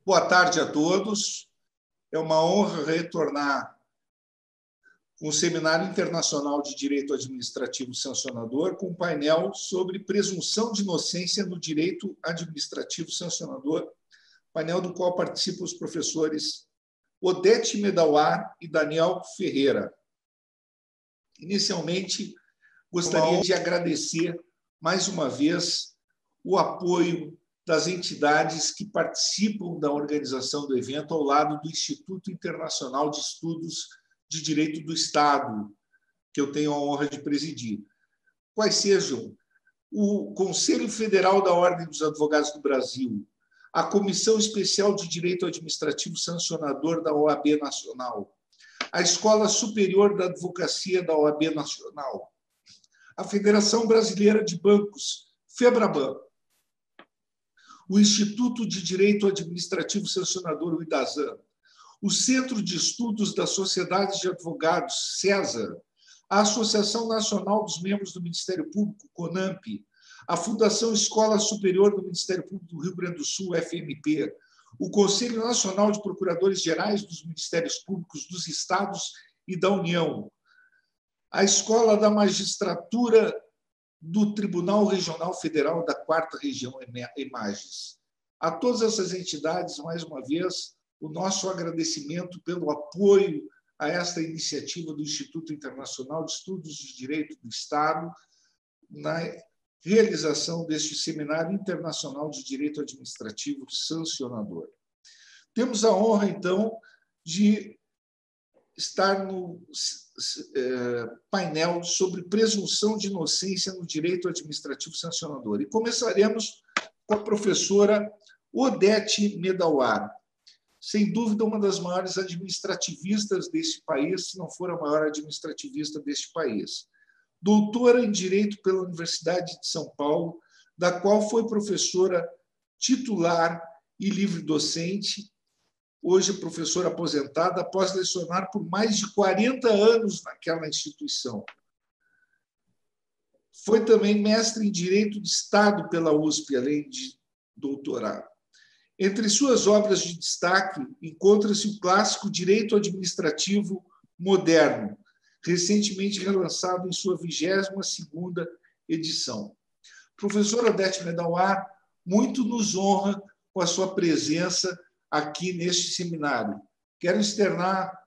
Boa tarde a todos. É uma honra retornar com o Seminário Internacional de Direito Administrativo Sancionador, com um painel sobre presunção de inocência no direito administrativo sancionador, painel do qual participam os professores Odete Medawar e Daniel Ferreira. Inicialmente, gostaria de agradecer mais uma vez o apoio das entidades que participam da organização do evento ao lado do Instituto Internacional de Estudos de Direito do Estado, que eu tenho a honra de presidir. Quais sejam o Conselho Federal da Ordem dos Advogados do Brasil, a Comissão Especial de Direito Administrativo Sancionador da OAB Nacional, a Escola Superior da Advocacia da OAB Nacional, a Federação Brasileira de Bancos, FEBRABAN, o Instituto de Direito Administrativo Sancionador, o IDASAN, o Centro de Estudos das Sociedades de Advogados, CESA, a Associação Nacional dos Membros do Ministério Público, CONAMP, a Fundação Escola Superior do Ministério Público do Rio Grande do Sul, FMP, o Conselho Nacional de Procuradores Gerais dos Ministérios Públicos dos Estados e da União, a Escola da Magistratura do Tribunal Regional Federal da 4ª Região, EMAGES. A todas essas entidades, mais uma vez, o nosso agradecimento pelo apoio a esta iniciativa do Instituto Internacional de Estudos de Direito do Estado na realização deste Seminário Internacional de Direito Administrativo Sancionador. Temos a honra, então, de estar no painel sobre presunção de inocência no direito administrativo sancionador. E começaremos com a professora Odete Medawar, sem dúvida uma das maiores administrativistas deste país, se não for a maior administrativista deste país. Doutora em Direito pela Universidade de São Paulo, da qual foi professora titular e livre-docente, hoje professora aposentada, após lecionar por mais de 40 anos naquela instituição. Foi também mestre em Direito de Estado pela USP, além de doutorado. Entre suas obras de destaque, encontra-se o clássico Direito Administrativo Moderno, recentemente relançado em sua 22ª edição. Professora Odete Medawar, muito nos honra com a sua presença aqui neste seminário. Quero externar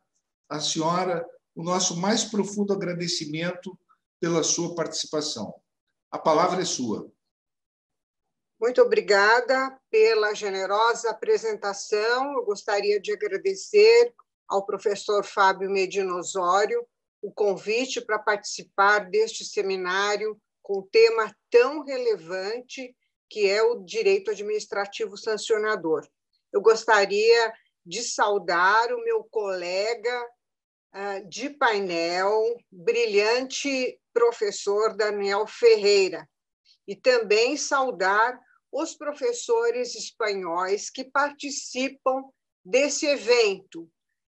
à senhora o nosso mais profundo agradecimento pela sua participação. A palavra é sua. Muito obrigada pela generosa apresentação. Eu gostaria de agradecer ao professor Fábio Medina Osório o convite para participar deste seminário com um tema tão relevante que é o direito administrativo sancionador. Eu gostaria de saudar o meu colega de painel, brilhante professor Daniel Ferreira, e também saudar os professores espanhóis que participam desse evento.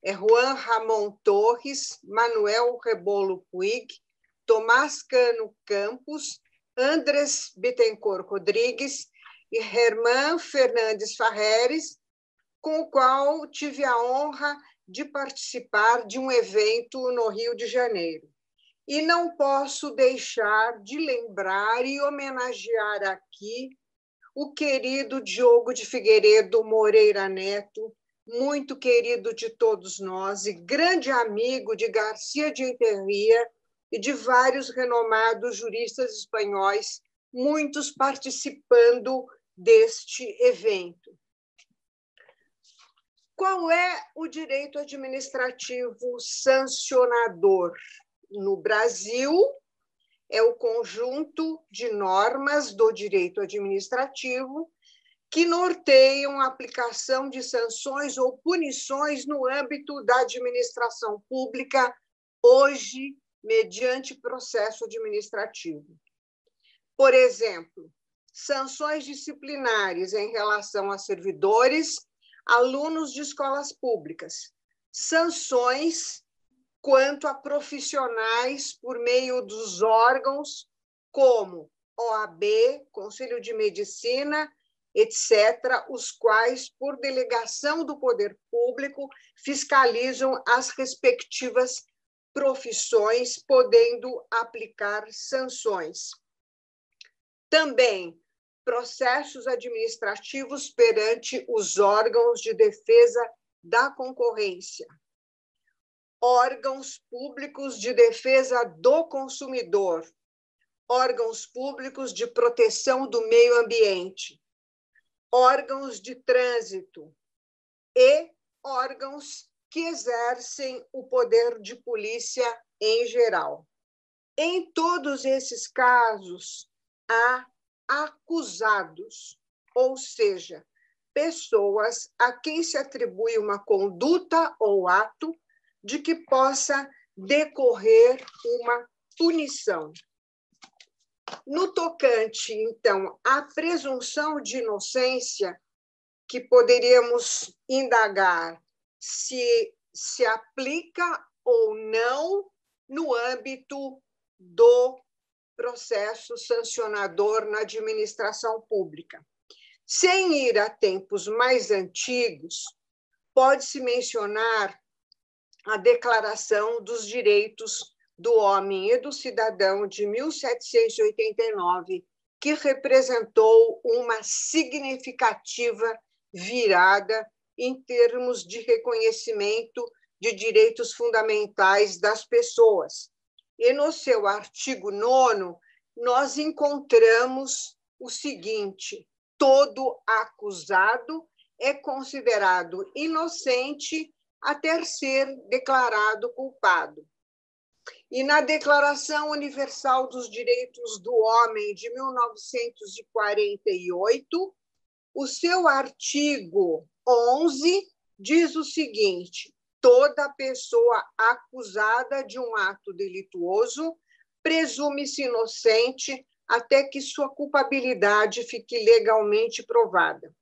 É Juan Ramón Torres, Manuel Rebolo Puig, Tomás Cano Campos, Andrés Bittencourt Rodrigues e Herman Fernandes Farreres, com o qual tive a honra de participar de um evento no Rio de Janeiro. E não posso deixar de lembrar e homenagear aqui o querido Diogo de Figueiredo Moreira Neto, muito querido de todos nós e grande amigo de Garcia de Enterria e de vários renomados juristas espanhóis, muitos participando deste evento. Qual é o direito administrativo sancionador? No Brasil, é o conjunto de normas do direito administrativo que norteiam a aplicação de sanções ou punições no âmbito da administração pública, hoje, mediante processo administrativo. Por exemplo, sanções disciplinares em relação a servidores, alunos de escolas públicas, sanções quanto a profissionais por meio dos órgãos como OAB, Conselho de Medicina etc., os quais, por delegação do poder público, fiscalizam as respectivas profissões, podendo aplicar sanções. Também processos administrativos perante os órgãos de defesa da concorrência, órgãos públicos de defesa do consumidor, órgãos públicos de proteção do meio ambiente, órgãos de trânsito e órgãos que exercem o poder de polícia em geral. Em todos esses casos, há acusados, ou seja, pessoas a quem se atribui uma conduta ou ato de que possa decorrer uma punição. No tocante, então, à presunção de inocência, que poderíamos indagar se aplica ou não no âmbito do processo sancionador na administração pública. Sem ir a tempos mais antigos, pode-se mencionar a Declaração dos Direitos do Homem e do Cidadão de 1789, que representou uma significativa virada em termos de reconhecimento de direitos fundamentais das pessoas. E no seu artigo 9º, nós encontramos o seguinte: todo acusado é considerado inocente até ser declarado culpado. E na Declaração Universal dos Direitos do Homem de 1948, o seu artigo 11 diz o seguinte: toda pessoa acusada de um ato delituoso presume-se inocente até que sua culpabilidade fique legalmente provada.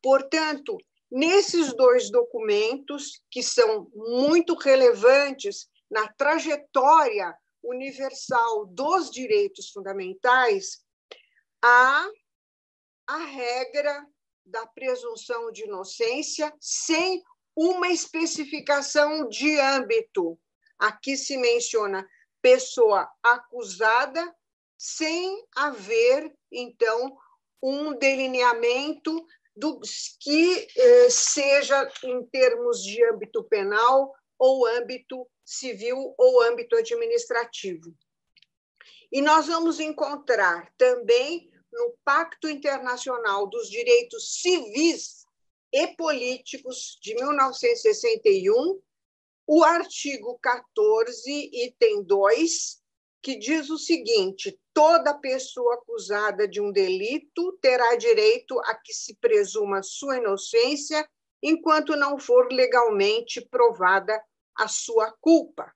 Portanto, nesses dois documentos, que são muito relevantes na trajetória universal dos direitos fundamentais, há a regra da presunção de inocência sem uma especificação de âmbito. Aqui se menciona pessoa acusada, sem haver, então, um delineamento do que seja em termos de âmbito penal ou âmbito civil ou âmbito administrativo. E nós vamos encontrar também no Pacto Internacional dos Direitos Civis e Políticos de 1961, o artigo 14, item 2, que diz o seguinte: toda pessoa acusada de um delito terá direito a que se presuma sua inocência enquanto não for legalmente provada a sua culpa.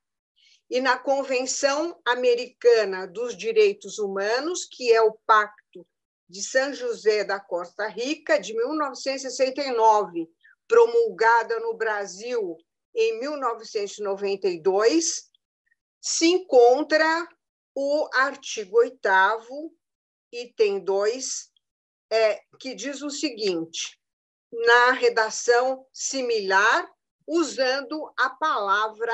E na Convenção Americana dos Direitos Humanos, que é o Pacto de São José da Costa Rica, de 1969, promulgada no Brasil em 1992, se encontra o artigo 8º, item 2, que diz o seguinte, na redação similar, usando a palavra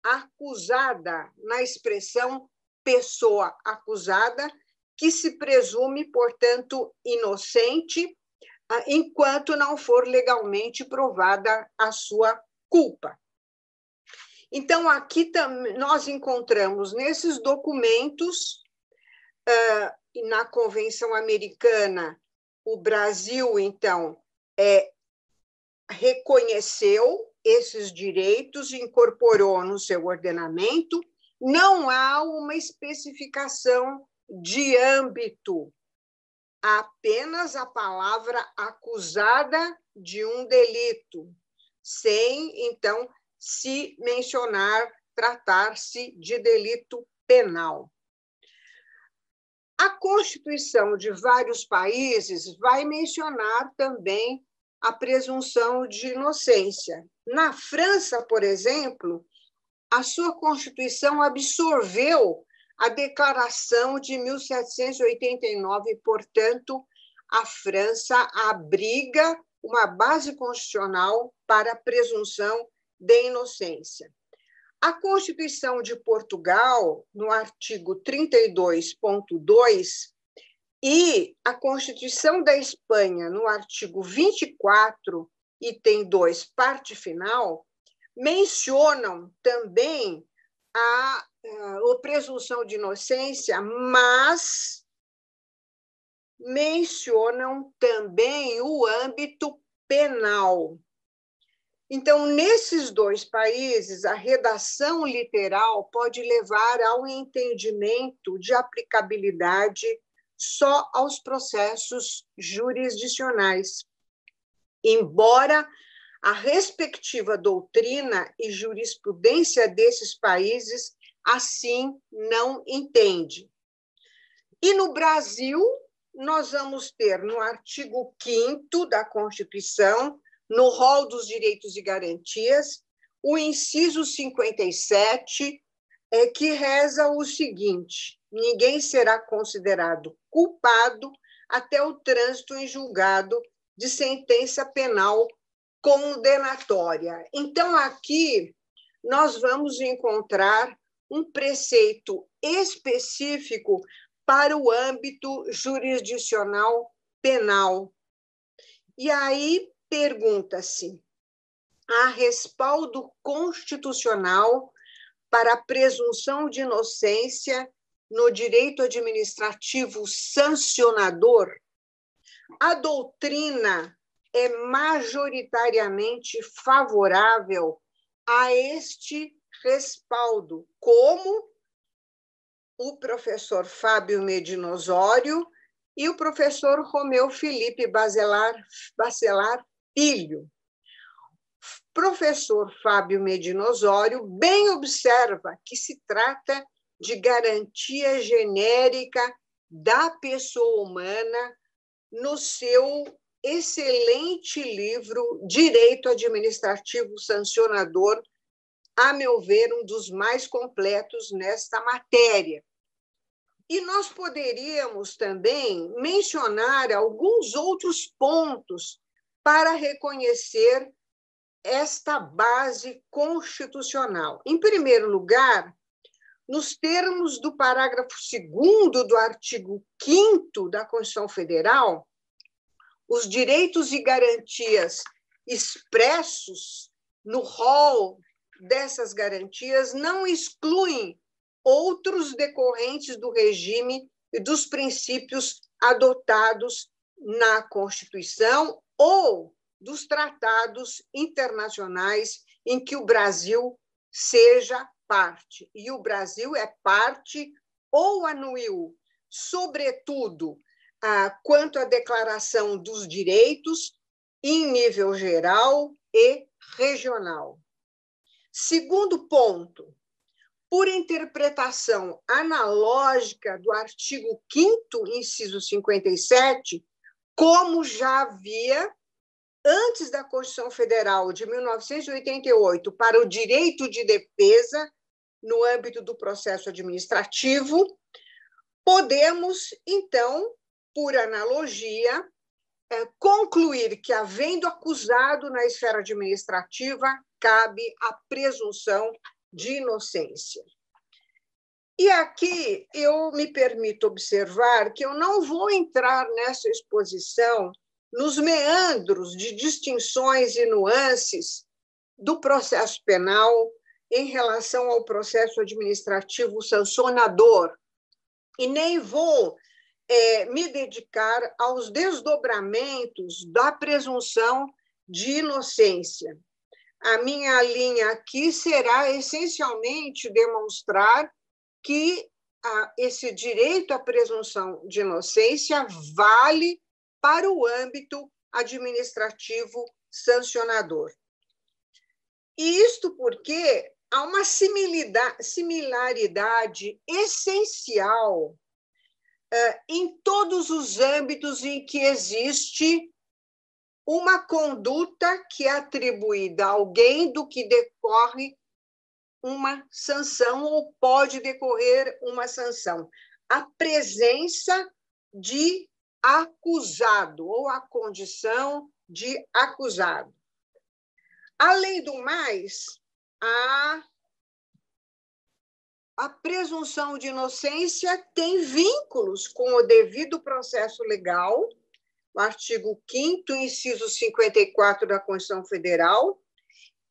acusada, na expressão pessoa acusada, que se presume, portanto, inocente, enquanto não for legalmente provada a sua culpa. Então, aqui nós encontramos nesses documentos, na Convenção Americana, o Brasil, então, reconheceu esses direitos, incorporou no seu ordenamento, não há uma especificação de âmbito, apenas a palavra acusada de um delito, sem, então, se mencionar, tratar-se de delito penal. A Constituição de vários países vai mencionar também a presunção de inocência. Na França, por exemplo, a sua Constituição absorveu a Declaração de 1789, portanto, a França abriga uma base constitucional para a presunção de inocência. A Constituição de Portugal, no artigo 32.2, e a Constituição da Espanha, no artigo 24, item 2, parte final, mencionam também a presunção de inocência, mas mencionam também o âmbito penal. Então, nesses dois países, a redação literal pode levar ao entendimento de aplicabilidade só aos processos jurisdicionais, embora a respectiva doutrina e jurisprudência desses países assim não entende. E no Brasil, nós vamos ter no artigo 5º da Constituição, no rol dos direitos e garantias, o inciso 57, que reza o seguinte: ninguém será considerado culpado até o trânsito em julgado de sentença penal condenatória. Então, aqui nós vamos encontrar um preceito específico para o âmbito jurisdicional penal. E aí pergunta-se: há respaldo constitucional para a presunção de inocência no direito administrativo sancionador? A doutrina é majoritariamente favorável a este respaldo, como o professor Fábio Medina Osório e o professor Romeu Felipe Bacelar Filho. Professor Fábio Medina Osório bem observa que se trata de garantia genérica da pessoa humana no seu excelente livro Direito Administrativo Sancionador, a meu ver, um dos mais completos nesta matéria. E nós poderíamos também mencionar alguns outros pontos para reconhecer esta base constitucional. Em primeiro lugar, nos termos do parágrafo 2º do artigo 5º da Constituição Federal, os direitos e garantias expressos no rol dessas garantias não excluem outros decorrentes do regime e dos princípios adotados na Constituição ou dos tratados internacionais em que o Brasil seja parte. E o Brasil é parte ou anuiu, sobretudo, quanto à Declaração dos Direitos em nível geral e regional. Segundo ponto, por interpretação analógica do artigo 5º, inciso 57, como já havia antes da Constituição Federal de 1988 para o direito de defesa no âmbito do processo administrativo, podemos, então, por analogia, concluir que, havendo acusado na esfera administrativa, cabe a presunção de inocência. E aqui eu me permito observar que eu não vou entrar nessa exposição nos meandros de distinções e nuances do processo penal em relação ao processo administrativo sancionador, e nem vou me dedicar aos desdobramentos da presunção de inocência. A minha linha aqui será essencialmente demonstrar que esse direito à presunção de inocência vale para o âmbito administrativo sancionador. E isto porque há uma similaridade essencial em todos os âmbitos em que existe uma conduta que é atribuída a alguém do que decorre uma sanção ou pode decorrer uma sanção. A presença de acusado ou a condição de acusado. Além do mais, a presunção de inocência tem vínculos com o devido processo legal, o artigo 5º, inciso 54 da Constituição Federal,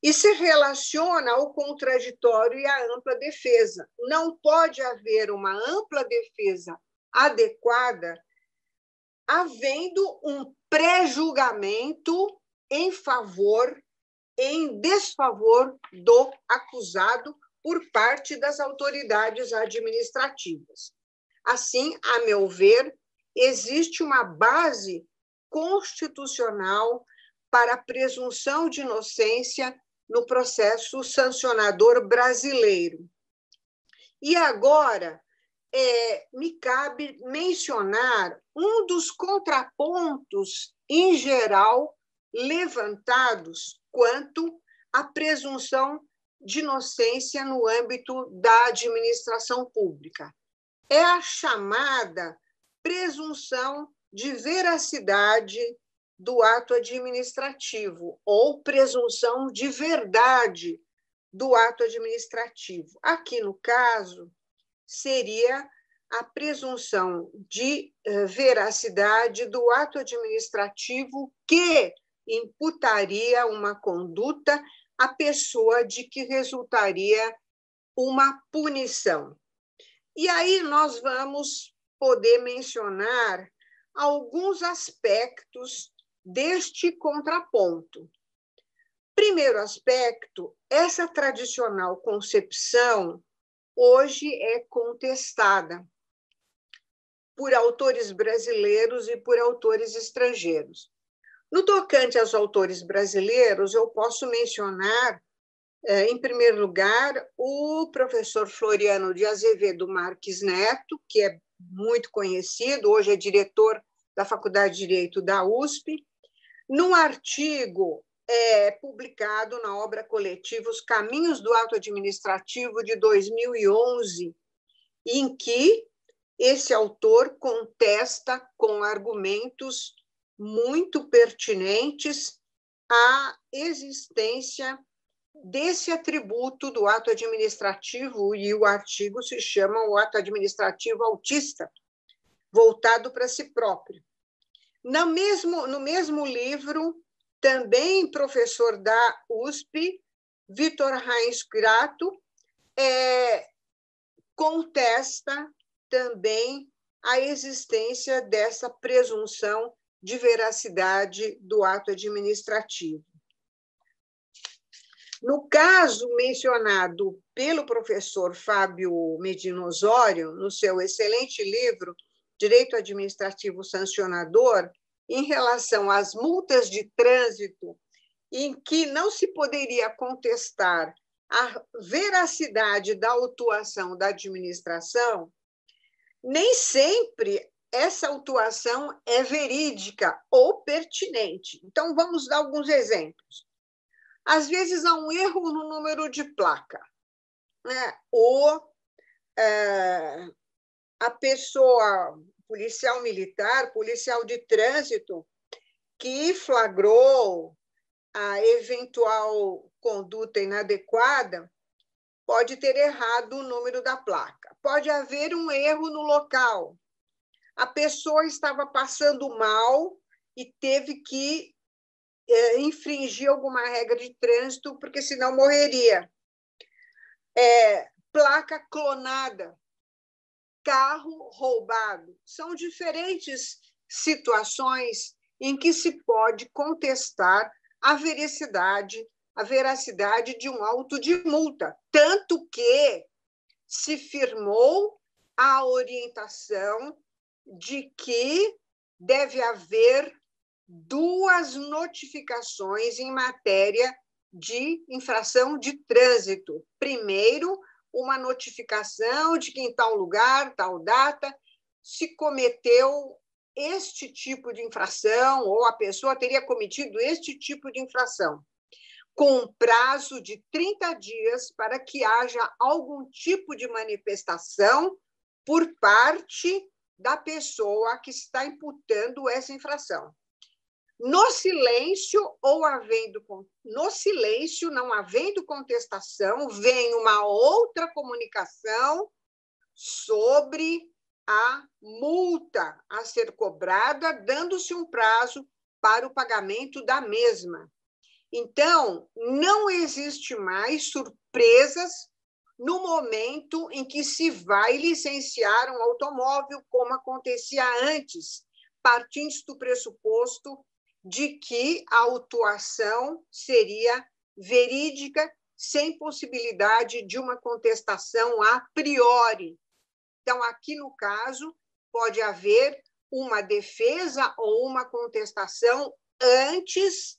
e se relaciona ao contraditório e à ampla defesa. Não pode haver uma ampla defesa adequada havendo um pré-julgamento em desfavor do acusado por parte das autoridades administrativas. Assim, a meu ver, existe uma base constitucional para a presunção de inocência no processo sancionador brasileiro. E agora, me cabe mencionar um dos contrapontos, em geral, levantados quanto à presunção de inocência no âmbito da administração pública. É a chamada presunção de veracidade do ato administrativo ou presunção de verdade do ato administrativo. Aqui, no caso, seria a presunção de veracidade do ato administrativo que imputaria uma conduta à pessoa de que resultaria uma punição. E aí nós vamos poder mencionar alguns aspectos deste contraponto. Primeiro aspecto, essa tradicional concepção hoje é contestada por autores brasileiros e por autores estrangeiros. No tocante aos autores brasileiros, eu posso mencionar, em primeiro lugar, o professor Floriano de Azevedo Marques Neto, que é muito conhecido, hoje é diretor da Faculdade de Direito da USP, num artigo publicado na obra coletiva Os Caminhos do Ato Administrativo, de 2011, em que esse autor contesta com argumentos muito pertinentes a existência desse atributo do ato administrativo, e o artigo se chama o ato administrativo autista, voltado para si próprio. No mesmo livro, também professor da USP, Vitor Heinz Grato, contesta também a existência dessa presunção de veracidade do ato administrativo. No caso mencionado pelo professor Fábio Medina Osório, no seu excelente livro Direito Administrativo Sancionador, em relação às multas de trânsito, em que não se poderia contestar a veracidade da autuação da administração, nem sempre essa autuação é verídica ou pertinente. Então, vamos dar alguns exemplos. Às vezes, há um erro no número de placa, né? Ou a pessoa, policial militar, policial de trânsito, que flagrou a eventual conduta inadequada, pode ter errado o número da placa. Pode haver um erro no local. A pessoa estava passando mal e teve que infringir alguma regra de trânsito, porque senão morreria. Placa clonada, carro roubado. São diferentes situações em que se pode contestar a veracidade de um auto de multa, tanto que se firmou a orientação de que deve haver 2 notificações em matéria de infração de trânsito. Primeiro, uma notificação de que em tal lugar, tal data, se cometeu este tipo de infração, ou a pessoa teria cometido este tipo de infração, com um prazo de 30 dias para que haja algum tipo de manifestação por parte da pessoa que está imputando essa infração. No silêncio, não havendo contestação, vem uma outra comunicação sobre a multa a ser cobrada, dando-se um prazo para o pagamento da mesma. Então, não existe mais surpresas no momento em que se vai licenciar um automóvel, como acontecia antes, partindo do pressuposto de que a autuação seria verídica, sem possibilidade de uma contestação a priori. Então, aqui no caso, pode haver uma defesa ou uma contestação antes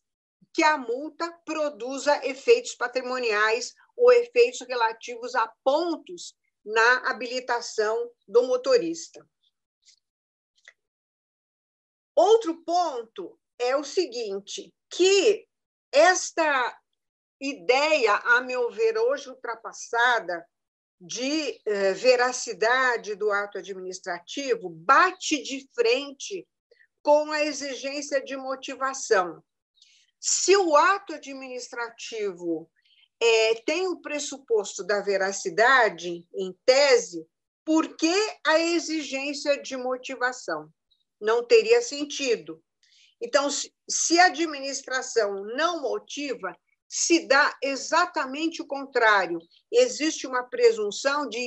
que a multa produza efeitos patrimoniais ou efeitos relativos a pontos na habilitação do motorista. Outro ponto é o seguinte, que esta ideia, a meu ver, hoje ultrapassada, de veracidade do ato administrativo, bate de frente com a exigência de motivação. Se o ato administrativo tem o pressuposto da veracidade, em tese, por que a exigência de motivação? Não teria sentido. Então, se a administração não motiva, se dá exatamente o contrário. Existe uma presunção de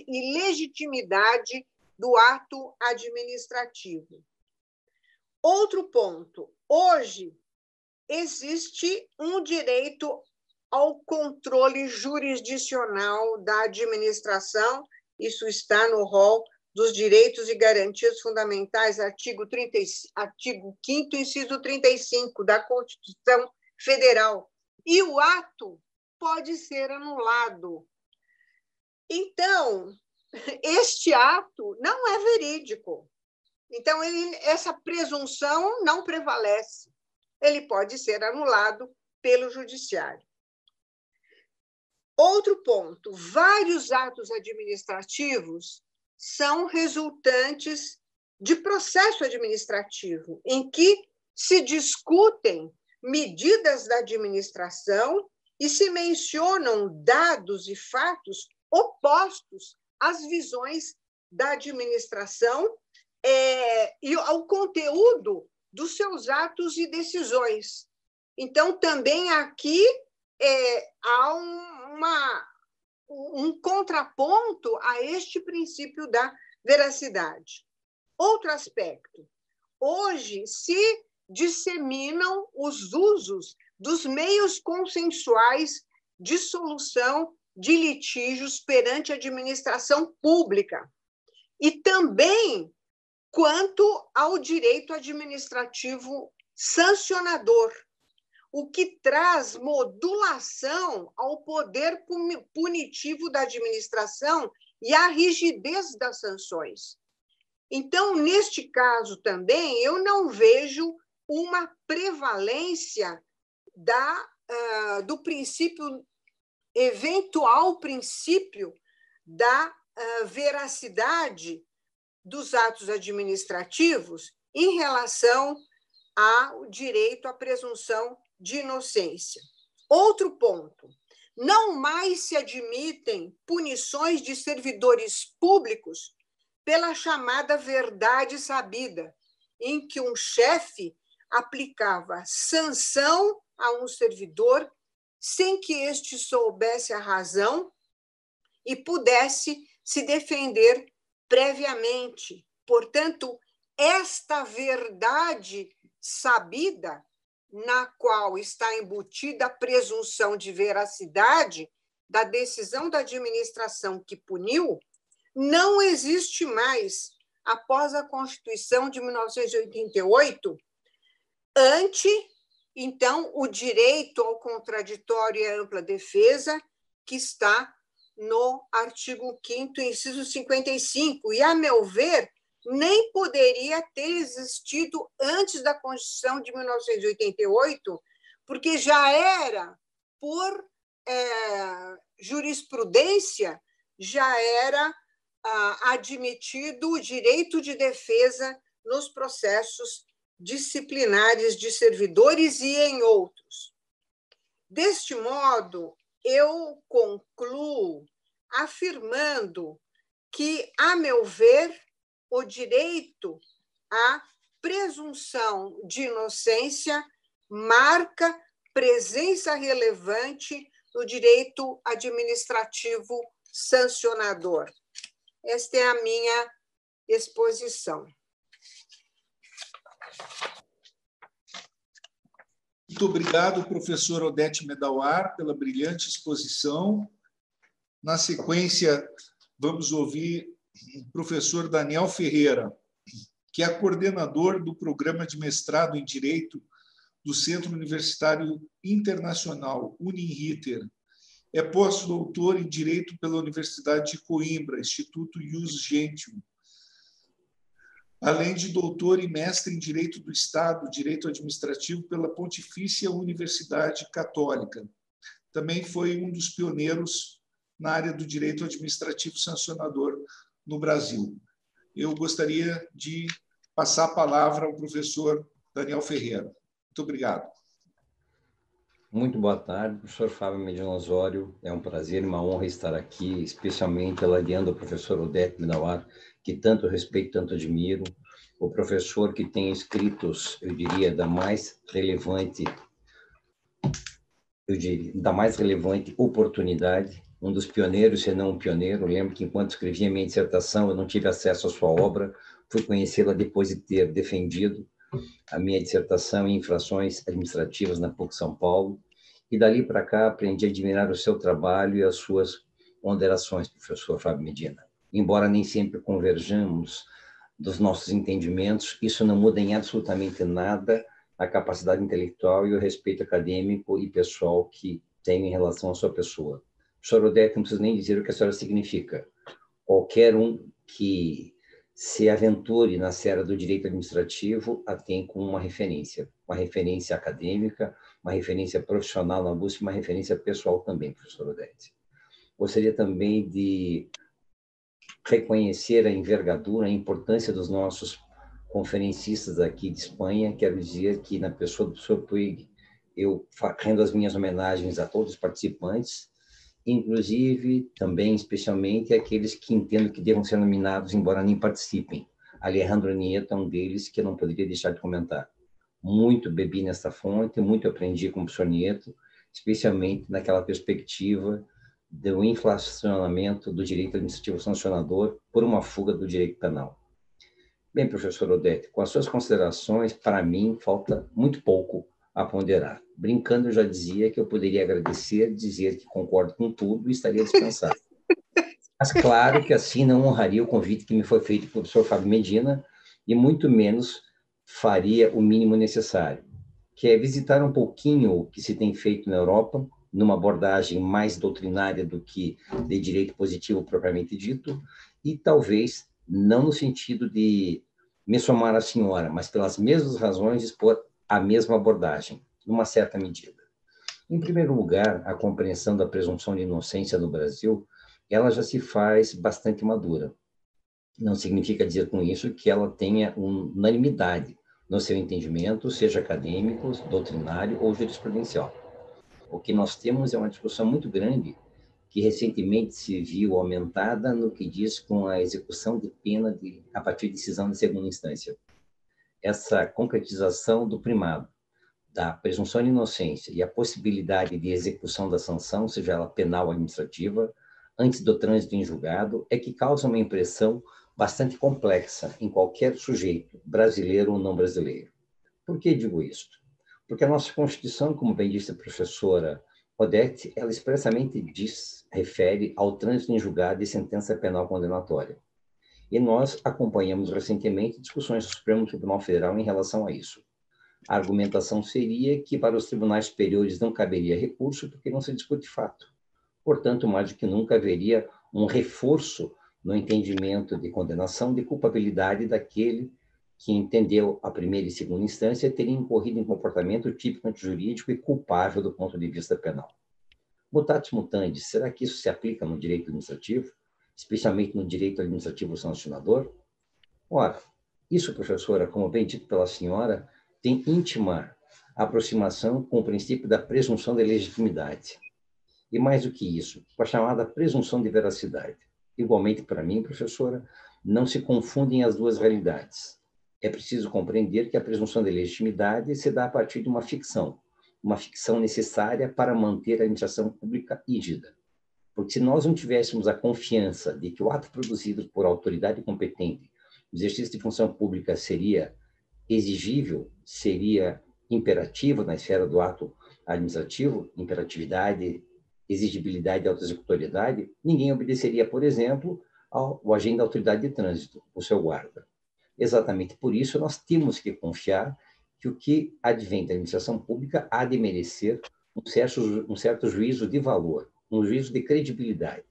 ilegitimidade do ato administrativo. Outro ponto. Hoje, existe um direito ao controle jurisdicional da administração. Isso está no rol dos direitos e garantias fundamentais, artigo 5º, inciso 35 da Constituição Federal. E o ato pode ser anulado. Então, este ato não é verídico. Então, essa presunção não prevalece. Ele pode ser anulado pelo judiciário. Outro ponto, vários atos administrativos são resultantes de processo administrativo, em que se discutem medidas da administração e se mencionam dados e fatos opostos às visões da administração e ao conteúdo dos seus atos e decisões. Então, também aqui há um contraponto a este princípio da veracidade. Outro aspecto. Hoje se disseminam os usos dos meios consensuais de solução de litígios perante a administração pública e também quanto ao direito administrativo sancionador, o que traz modulação ao poder punitivo da administração e à rigidez das sanções. Então, neste caso também, eu não vejo uma prevalência do princípio, eventual princípio da veracidade dos atos administrativos em relação ao direito à presunção de inocência. Outro ponto, não mais se admitem punições de servidores públicos pela chamada verdade sabida, em que um chefe aplicava sanção a um servidor sem que este soubesse a razão e pudesse se defender previamente. Portanto, esta verdade sabida, na qual está embutida a presunção de veracidade da decisão da administração que puniu, não existe mais após a Constituição de 1988, então, o direito ao contraditório e à ampla defesa, que está no artigo 5º, inciso 55, e, a meu ver, nem poderia ter existido antes da Constituição de 1988, porque já era, por jurisprudência, já era admitido o direito de defesa nos processos disciplinares de servidores e em outros. Deste modo, eu concluo afirmando que, a meu ver, o direito à presunção de inocência marca presença relevante no direito administrativo sancionador. Esta é a minha exposição. Muito obrigado, professor Odete Medawar, pela brilhante exposição. Na sequência, vamos ouvir o professor Daniel Ferreira, que é coordenador do programa de mestrado em Direito do Centro Universitário Internacional, Uninriter. É pós-doutor em Direito pela Universidade de Coimbra, Instituto Ius Gentium, além de doutor e mestre em Direito do Estado, Direito Administrativo pela Pontifícia Universidade Católica. Também foi um dos pioneiros na área do direito administrativo sancionador no Brasil. Eu gostaria de passar a palavra ao professor Daniel Ferreira. Muito obrigado. Muito boa tarde, professor Fábio Medina Osório. É um prazer e uma honra estar aqui, especialmente aladeando o professor Odete Medawar, que tanto respeito, tanto admiro. O professor que tem escritos, eu diria, da mais relevante oportunidade, um dos pioneiros, se não um pioneiro. Eu lembro que, enquanto escrevia minha dissertação, eu não tive acesso à sua obra, fui conhecê-la depois de ter defendido a minha dissertação em infrações administrativas na PUC São Paulo, e dali para cá aprendi a admirar o seu trabalho e as suas ponderações, professor Fábio Medina. Embora nem sempre converjamos dos nossos entendimentos, isso não muda em absolutamente nada a capacidade intelectual e o respeito acadêmico e pessoal que tenho em relação à sua pessoa. Professor Odete, não preciso nem dizer o que a senhora significa. Qualquer um que se aventure na seara do direito administrativo a tem como uma referência acadêmica, uma referência profissional na busca, uma referência pessoal também, professor Odete. Gostaria também de reconhecer a envergadura, a importância dos nossos conferencistas aqui de Espanha. Quero dizer que, na pessoa do professor Puig, eu rendo as minhas homenagens a todos os participantes, inclusive, também, especialmente, aqueles que entendo que devam ser nominados, embora nem participem. Alejandro Nieto é um deles que eu não poderia deixar de comentar. Muito bebi nesta fonte, muito aprendi com o professor Nieto, especialmente naquela perspectiva do inflacionamento do direito administrativo sancionador por uma fuga do direito penal. Bem, professor Odete, com as suas considerações, para mim, falta muito pouco a ponderar. Brincando, eu já dizia que eu poderia agradecer, dizer que concordo com tudo e estaria dispensado. Mas claro que assim não honraria o convite que me foi feito pelo professor Fábio Medina e muito menos faria o mínimo necessário, que é visitar um pouquinho o que se tem feito na Europa, numa abordagem mais doutrinária do que de direito positivo propriamente dito, e talvez não no sentido de me somar à senhora, mas pelas mesmas razões expor a mesma abordagem, numa certa medida. Em primeiro lugar, a compreensão da presunção de inocência no Brasil, ela já se faz bastante madura. Não significa dizer com isso que ela tenha unanimidade no seu entendimento, seja acadêmico, doutrinário ou jurisprudencial. O que nós temos é uma discussão muito grande que recentemente se viu aumentada no que diz com a execução de pena a partir de decisão de segunda instância. Essa concretização do primado da presunção de inocência e a possibilidade de execução da sanção, seja ela penal ou administrativa, antes do trânsito em julgado, é que causa uma impressão bastante complexa em qualquer sujeito, brasileiro ou não brasileiro. Por que digo isto? Porque a nossa Constituição, como bem disse a professora Odete, ela expressamente refere ao trânsito em julgado de sentença penal condenatória. E nós acompanhamos recentemente discussões do Supremo Tribunal Federal em relação a isso. A argumentação seria que para os tribunais superiores não caberia recurso porque não se discute fato. Portanto, mais do que nunca haveria um reforço no entendimento de condenação de culpabilidade daquele que entendeu a primeira e segunda instância teria incorrido em comportamento típico antijurídico e culpável do ponto de vista penal. Mutatis mutandis, será que isso se aplica no direito administrativo? especialmente no direito administrativo sancionador? Ora, isso, professora, como bem dito pela senhora, tem íntima aproximação com o princípio da presunção de legitimidade. E mais do que isso, com a chamada presunção de veracidade. Igualmente, para mim, professora, não se confundem as duas realidades. É preciso compreender que a presunção de legitimidade se dá a partir de uma ficção necessária para manter a administração pública rígida. Porque se nós não tivéssemos a confiança de que o ato produzido por autoridade competente, o exercício de função pública seria exigível, seria imperativo na esfera do ato administrativo, imperatividade, exigibilidade e autoexecutoriedade, ninguém obedeceria, por exemplo, ao agente da autoridade de trânsito, o seu guarda. Exatamente por isso, nós temos que confiar que o que advém da administração pública há de merecer um certo juízo de valor, um juízo de credibilidade.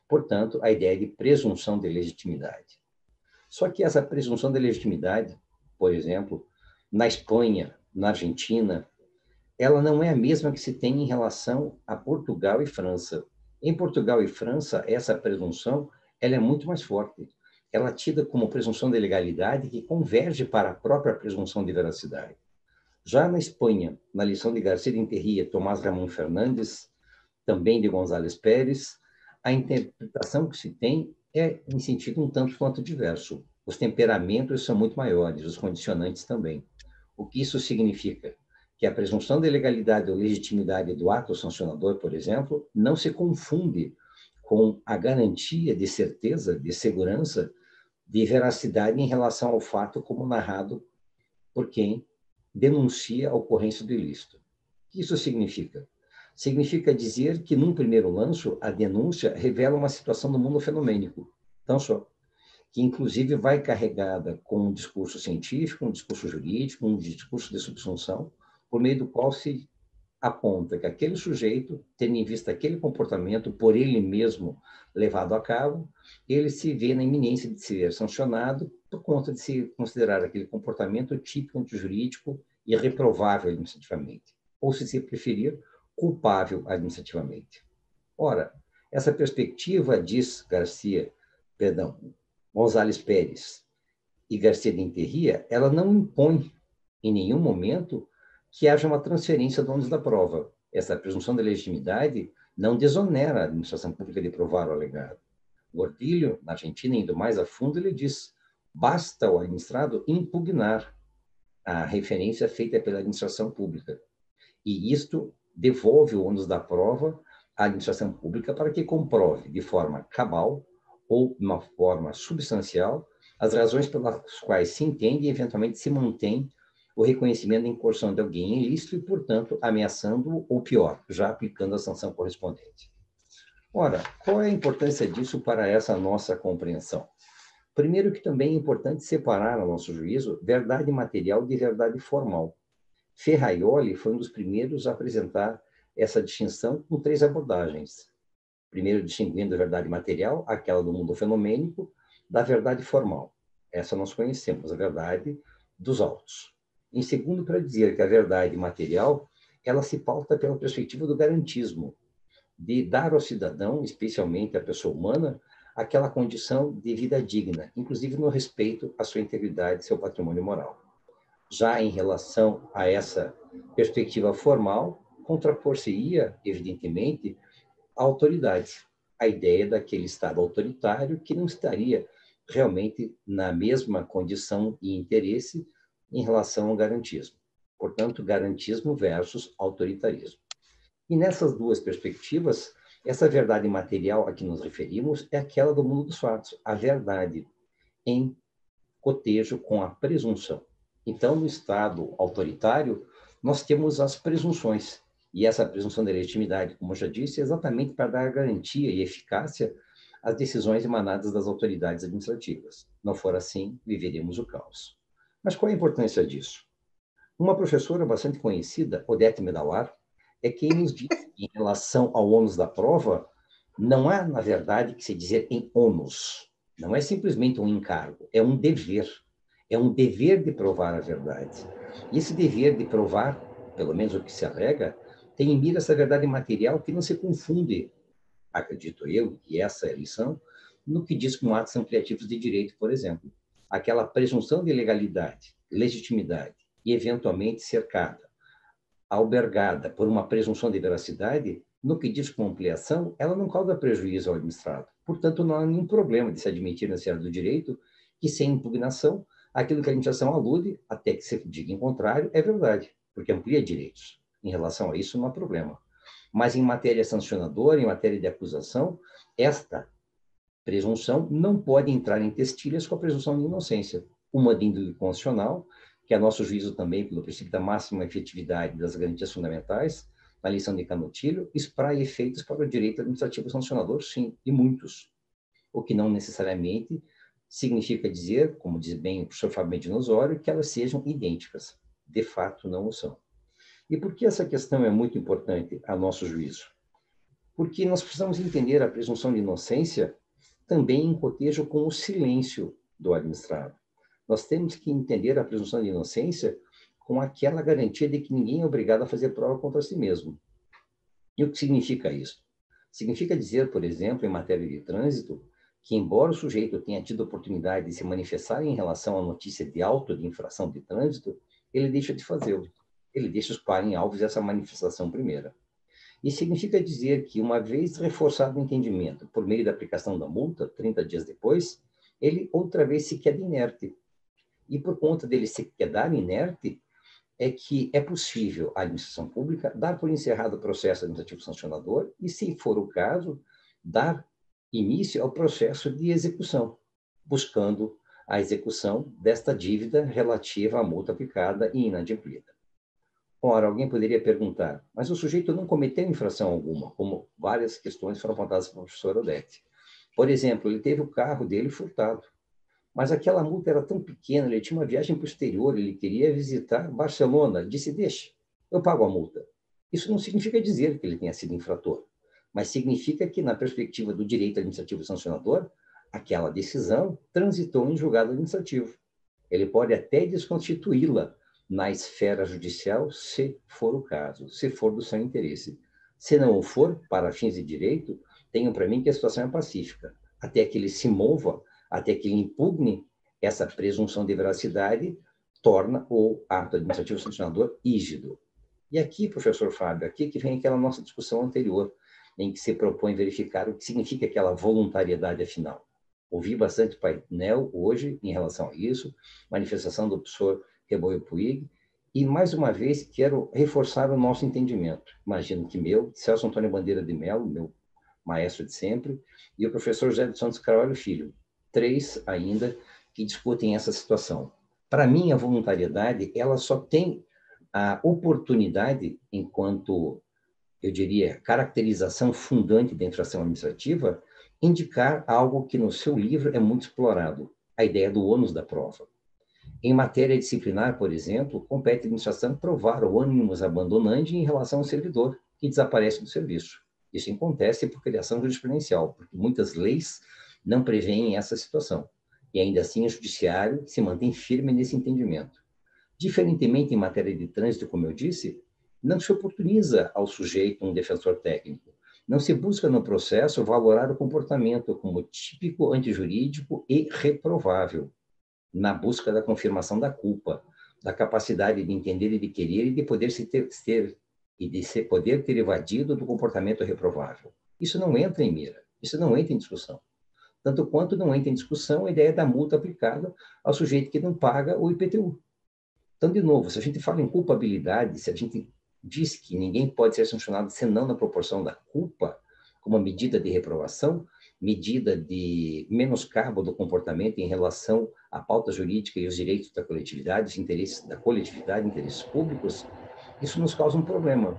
Portanto, a ideia de presunção de legitimidade. Só que essa presunção de legitimidade, por exemplo, na Espanha, na Argentina, ela não é a mesma que se tem em relação a Portugal e França. Em Portugal e França, essa presunção ela é muito mais forte. Ela é tida como presunção de legalidade que converge para a própria presunção de veracidade. Já na Espanha, na lição de García de Interría, Tomás Ramón Fernández, também de González Pérez, a interpretação que se tem é em sentido um tanto quanto diverso. Os temperamentos são muito maiores, os condicionantes também. O que isso significa? Que a presunção de legalidade ou legitimidade do ato sancionador, por exemplo, não se confunde com a garantia de certeza, de segurança, de veracidade em relação ao fato como narrado por quem denuncia a ocorrência do ilícito. O que isso significa? Significa dizer que, num primeiro lanço, a denúncia revela uma situação do mundo fenomênico, tão só, que inclusive vai carregada com um discurso científico, um discurso jurídico, um discurso de subsunção, por meio do qual se aponta que aquele sujeito, tendo em vista aquele comportamento por ele mesmo levado a cabo, ele se vê na iminência de ser sancionado por conta de se considerar aquele comportamento típico antijurídico e reprovável administrativamente, ou, se preferir, culpável administrativamente. Ora, essa perspectiva, diz González Pérez e García de Interría, ela não impõe em nenhum momento que haja uma transferência do ônus da prova. Essa presunção de legitimidade não desonera a administração pública de provar o alegado. Gordilho, na Argentina, indo mais a fundo, ele diz: basta o administrado impugnar a referência feita pela administração pública. E isto devolve o ônus da prova à administração pública para que comprove de forma cabal ou de uma forma substancial as razões pelas quais se entende e eventualmente se mantém o reconhecimento da incursão de alguém em ilícito e, portanto, ameaçando ou pior, já aplicando a sanção correspondente. Ora, qual é a importância disso para essa nossa compreensão? Primeiro que também é importante separar, a nosso juízo, verdade material de verdade formal. Ferraioli foi um dos primeiros a apresentar essa distinção com 3 abordagens. Primeiro, distinguindo a verdade material, aquela do mundo fenomênico, da verdade formal. Essa nós conhecemos, a verdade dos autos. Em segundo, para dizer que a verdade material, ela se pauta pela perspectiva do garantismo, de dar ao cidadão, especialmente à pessoa humana, aquela condição de vida digna, inclusive no respeito à sua integridade e seu patrimônio moral. Já em relação a essa perspectiva formal, contrapor-se-ia, evidentemente, a autoridade, a ideia daquele Estado autoritário que não estaria realmente na mesma condição e interesse em relação ao garantismo. Portanto, garantismo versus autoritarismo. E nessas duas perspectivas, essa verdade material a que nos referimos é aquela do mundo dos fatos, a verdade em cotejo com a presunção. Então, no Estado autoritário, nós temos as presunções. E essa presunção de legitimidade, como eu já disse, é exatamente para dar garantia e eficácia às decisões emanadas das autoridades administrativas. Não for assim, viveríamos o caos. Mas qual a importância disso? Uma professora bastante conhecida, Odete Medalar, é quem nos diz que, em relação ao ônus da prova, não há, na verdade, que se dizer em ônus. Não é simplesmente um encargo, é um dever. É um dever de provar a verdade. E esse dever de provar, pelo menos o que se alega, tem em mira essa verdade material que não se confunde, acredito eu, e essa é a lição, no que diz com atos ampliativos de direito, por exemplo. Aquela presunção de legalidade, legitimidade e, eventualmente, cercada, albergada por uma presunção de veracidade, no que diz com ampliação, ela não causa prejuízo ao administrado. Portanto, não há nenhum problema de se admitir na seara do direito que, sem impugnação, aquilo que a administração alude, até que se diga em contrário, é verdade, porque amplia direitos. Em relação a isso, não há problema. Mas em matéria sancionadora, em matéria de acusação, esta presunção não pode entrar em testilhas com a presunção de inocência. Uma de índole constitucional, que a nosso juízo também, pelo princípio da máxima efetividade das garantias fundamentais, na lição de Canutilho, espraia efeitos para o direito administrativo sancionador, sim, e muitos. O que não necessariamente significa dizer, como diz bem o professor Fábio Medina Osório, que elas sejam idênticas. De fato, não o são. E por que essa questão é muito importante a nosso juízo? Porque nós precisamos entender a presunção de inocência também em cotejo com o silêncio do administrado. Nós temos que entender a presunção de inocência com aquela garantia de que ninguém é obrigado a fazer prova contra si mesmo. E o que significa isso? Significa dizer, por exemplo, em matéria de trânsito, que embora o sujeito tenha tido oportunidade de se manifestar em relação à notícia de auto de infração de trânsito, ele deixa de fazê-lo. Ele deixa os parem alvos dessa manifestação primeira. E significa dizer que, uma vez reforçado o entendimento por meio da aplicação da multa, 30 dias depois, ele outra vez se queda inerte. E por conta dele se quedar inerte, é que é possível a administração pública dar por encerrado o processo administrativo sancionador e, se for o caso, dar início ao processo de execução, buscando a execução desta dívida relativa à multa aplicada e inadimplida. Ora, alguém poderia perguntar, mas o sujeito não cometeu infração alguma, como várias questões foram apontadas pela professora Odete. Por exemplo, ele teve o carro dele furtado, mas aquela multa era tão pequena, ele tinha uma viagem para o exterior, ele queria visitar Barcelona, ele disse, deixa, eu pago a multa. Isso não significa dizer que ele tenha sido infrator, mas significa que, na perspectiva do direito administrativo sancionador, aquela decisão transitou em julgado administrativo. Ele pode até desconstituí-la na esfera judicial, se for o caso, se for do seu interesse. Se não o for, para fins de direito, tenham para mim que a situação é pacífica, até que ele se mova, até que ele impugne essa presunção de veracidade, torna o ato administrativo sancionador rígido. E aqui, professor Fábio, aqui que vem aquela nossa discussão anterior, em que se propõe verificar o que significa aquela voluntariedade afinal. Ouvi bastante painel hoje em relação a isso, manifestação do professor Reboio Puig, e mais uma vez quero reforçar o nosso entendimento. Imagino que meu, Celso Antônio Bandeira de Mello, meu maestro de sempre, e o professor José de Santos Carvalho Filho, 3 ainda que discutem essa situação. Para mim, a voluntariedade, ela só tem a oportunidade, enquanto, eu diria, caracterização fundante da infração administrativa, indicar algo que no seu livro é muito explorado, a ideia do ônus da prova. Em matéria disciplinar, por exemplo, compete à administração provar o animus abandonandi em relação ao servidor, que desaparece do serviço. Isso acontece por criação jurisprudencial, porque muitas leis não prevêem essa situação. E ainda assim o judiciário se mantém firme nesse entendimento. Diferentemente em matéria de trânsito, como eu disse, não se oportuniza ao sujeito um defensor técnico. Não se busca no processo valorar o comportamento como típico antijurídico e reprovável, na busca da confirmação da culpa, da capacidade de entender e de querer e de poder poder ter evadido do comportamento reprovável. Isso não entra em mira, isso não entra em discussão. Tanto quanto não entra em discussão a ideia da multa aplicada ao sujeito que não paga o IPTU. Então, de novo, se a gente fala em culpabilidade, se a gente diz que ninguém pode ser sancionado senão na proporção da culpa, como medida de reprovação, medida de menoscabo do comportamento em relação à pauta jurídica e os direitos da coletividade, os interesses da coletividade, interesses públicos, isso nos causa um problema.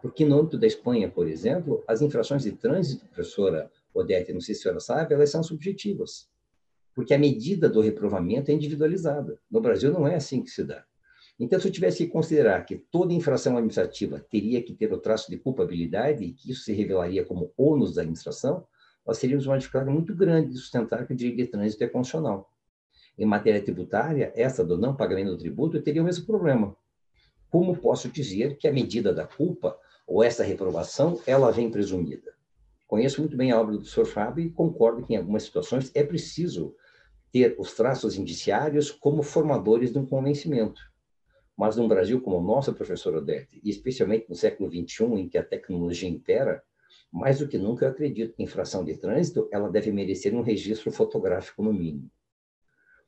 Porque no âmbito da Espanha, por exemplo, as infrações de trânsito, professora Odete, não sei se a senhora sabe, elas são subjetivas. Porque a medida do reprovamento é individualizada. No Brasil não é assim que se dá. Então, se eu tivesse que considerar que toda infração administrativa teria que ter o traço de culpabilidade e que isso se revelaria como ônus da administração, nós teríamos uma dificuldade muito grande de sustentar que o direito de trânsito é constitucional. Em matéria tributária, essa do não pagamento do tributo teria o mesmo problema. Como posso dizer que a medida da culpa ou essa reprovação, ela vem presumida? Conheço muito bem a obra do professor Fábio e concordo que, em algumas situações, é preciso ter os traços indiciários como formadores de um convencimento. Mas num Brasil como o nosso, professor Odete, e especialmente no século XXI, em que a tecnologia impera, mais do que nunca eu acredito que a infração de trânsito ela deve merecer um registro fotográfico no mínimo.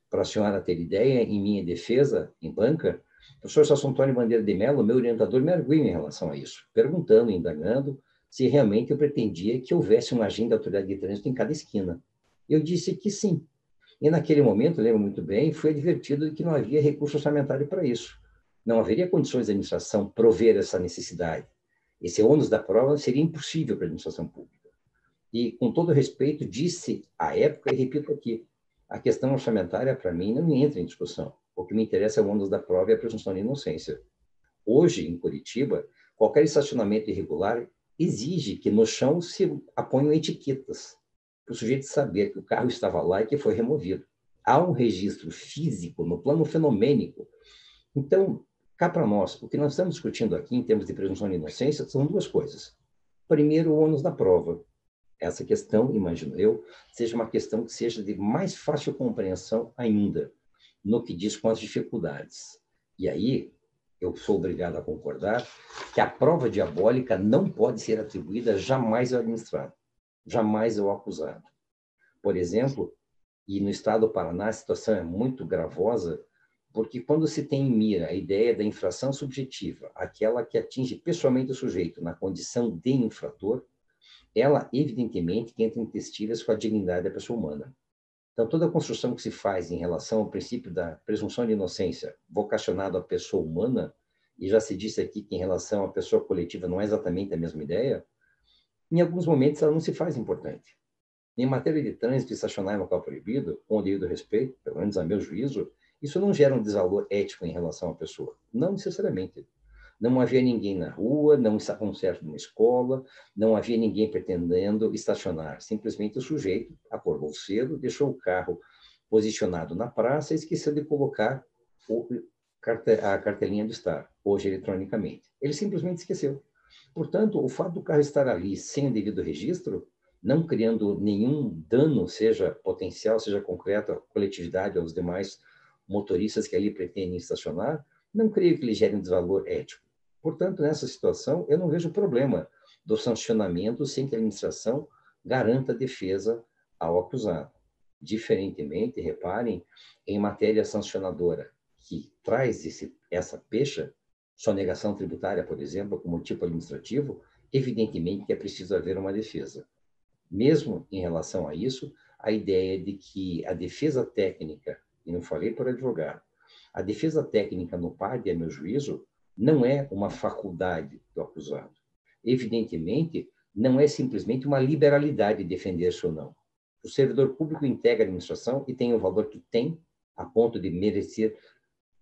Para a senhora ter ideia, em minha defesa, em banca, o professor Celso Antônio Bandeira de Mello, meu orientador, me arguiu em relação a isso, perguntando, indagando, se realmente eu pretendia que houvesse um agente da autoridade de trânsito em cada esquina. Eu disse que sim. E naquele momento, lembro muito bem, fui advertido de que não havia recurso orçamentário para isso. Não haveria condições da administração prover essa necessidade. Esse ônus da prova seria impossível para a administração pública. E, com todo respeito, disse à época, e repito aqui, a questão orçamentária, para mim, não entra em discussão. O que me interessa é o ônus da prova e a presunção de inocência. Hoje, em Curitiba, qualquer estacionamento irregular exige que no chão se aponham etiquetas, para o sujeito saber que o carro estava lá e que foi removido. Há um registro físico, no plano fenomênico. Então, cá para nós, o que nós estamos discutindo aqui, em termos de presunção de inocência, são duas coisas. Primeiro, o ônus da prova. Essa questão, imagino eu, seja uma questão que seja de mais fácil compreensão ainda, no que diz com as dificuldades. E aí, eu sou obrigado a concordar que a prova diabólica não pode ser atribuída jamais ao administrado, jamais ao acusado. Por exemplo, e no estado do Paraná a situação é muito gravosa, porque quando se tem em mira a ideia da infração subjetiva, aquela que atinge pessoalmente o sujeito na condição de infrator, ela, evidentemente, entra em testilhas com a dignidade da pessoa humana. Então, toda a construção que se faz em relação ao princípio da presunção de inocência, vocacionado à pessoa humana, e já se disse aqui que em relação à pessoa coletiva não é exatamente a mesma ideia, em alguns momentos ela não se faz importante. Em matéria de trânsito e estacionar em local proibido, com o devido respeito, pelo menos a meu juízo, isso não gera um desvalor ético em relação à pessoa. Não necessariamente. Não havia ninguém na rua, não estavam certo numa escola, não havia ninguém pretendendo estacionar. Simplesmente o sujeito acordou cedo, deixou o carro posicionado na praça e esqueceu de colocar a cartelinha do estar, hoje eletronicamente. Ele simplesmente esqueceu. Portanto, o fato do carro estar ali sem o devido registro, não criando nenhum dano, seja potencial, seja concreto, à coletividade, aos demais motoristas que ali pretendem estacionar, não creio que ele gere um desvalor ético. Portanto, nessa situação, eu não vejo problema do sancionamento sem que a administração garanta a defesa ao acusado. Diferentemente, reparem, em matéria sancionadora, que traz essa pecha, sonegação tributária, por exemplo, como tipo administrativo, evidentemente que é preciso haver uma defesa. Mesmo em relação a isso, a ideia de que a defesa técnica, e não falei por advogado, a defesa técnica no PAD, a meu juízo, não é uma faculdade do acusado. Evidentemente, não é simplesmente uma liberalidade defender-se ou não. O servidor público integra a administração e tem o valor que tem, a ponto de merecer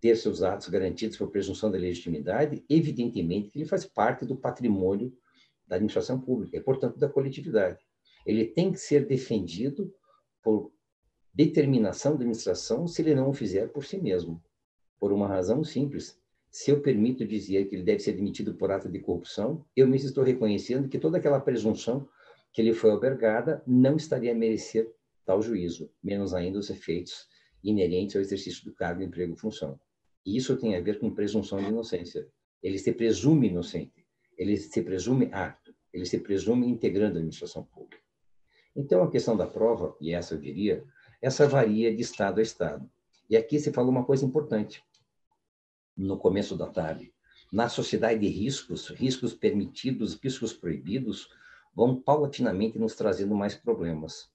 ter seus atos garantidos por presunção da legitimidade, evidentemente que ele faz parte do patrimônio da administração pública e, portanto, da coletividade. Ele tem que ser defendido por determinação da administração se ele não o fizer por si mesmo. Por uma razão simples. Se eu permito dizer que ele deve ser demitido por ato de corrupção, eu mesmo estou reconhecendo que toda aquela presunção que ele foi albergada não estaria a merecer tal juízo, menos ainda os efeitos inerentes ao exercício do cargo, emprego e função. E isso tem a ver com presunção de inocência. Ele se presume inocente, ele se presume apto, ele se presume integrando a administração pública. Então, a questão da prova, e essa eu diria, essa varia de estado a estado. E aqui se falou uma coisa importante, no começo da tarde. Na sociedade de riscos, riscos permitidos, riscos proibidos, vão paulatinamente nos trazendo mais problemas.